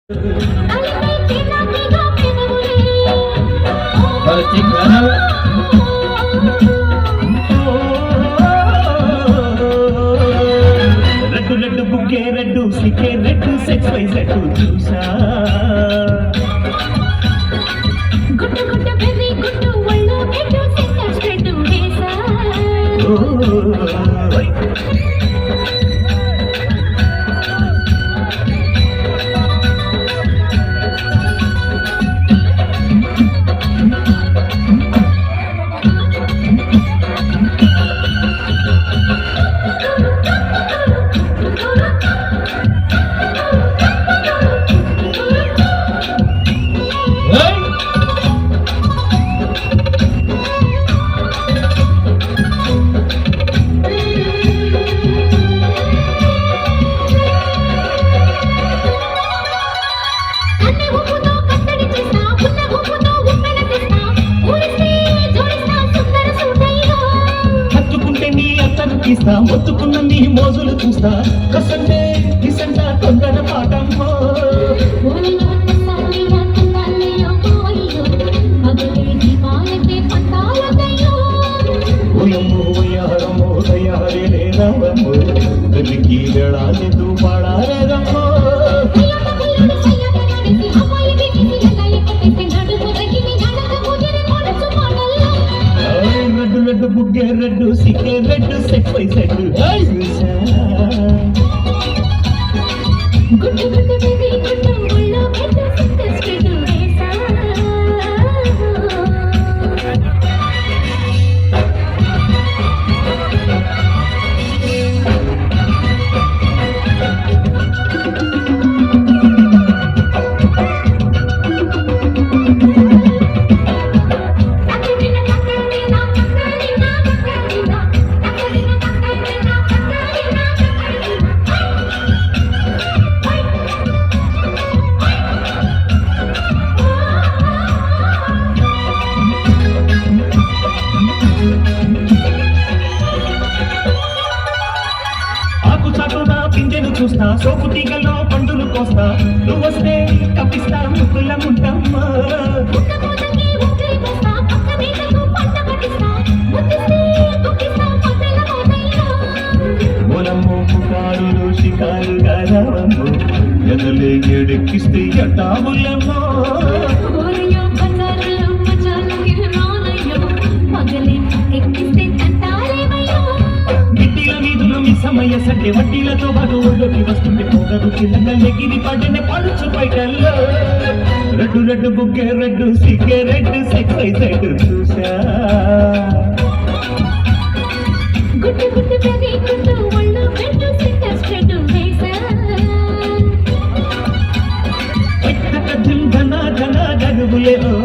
red red బుగ్గే red సిక్కే red sexy red చూసా గుట్టు గుట్టు బెర్రీ గుట్టు ఒళ్ళు రెడ్డు సెక్స్ రెడ్డు వేసా మొత్తుకున్న నీ మోజులు చూస్తా కసంటే కిసంట తొందర పాటమ్మో ఓయమ్మో వయ్యారమ్మో దయారే లేదమ్మో వెలికి వేళాలెందు పాడారమ్మో రెడ్డు రెడ్డు బుగ్గే రెడ్డు సిక్కే రెడ్డు సెక్స్ వై రెడ్డు గుట్టు గుట్టు బెర్రీ గుట్టు ఒళ్ళు రెడ్డు సెక్స్ రెడ్డు వేసా చూస్తా సోపు తీగల్లో పండులు కోస్తా నువ్వు వస్తే కప్పిస్తా ముక్కుల ముట్టమ్మా మూలమ్మో పుకారులు షికారు గారవమ్మో ఎదలే ఎడెక్కిస్తే ఎట్టాములమ్మో సమయ సంటే వడ్డీలతో బాగా ఒళ్ళోకి వస్తుంది పొగరు కింద ఎగిరి పడిన పడుచు బయటల్లో రెడ్డు రెడ్డు బుగ్గే రెడ్డు సిగ్గే రెడ్డు సెక్స్ వై రెడ్డు చూసా గుట్టు గుట్టు బెర్రీ గుట్టు ఒళ్ళు రెడ్డు సెక్స్ రెడ్డు వేసా ధన ధన గడుగులే ఓ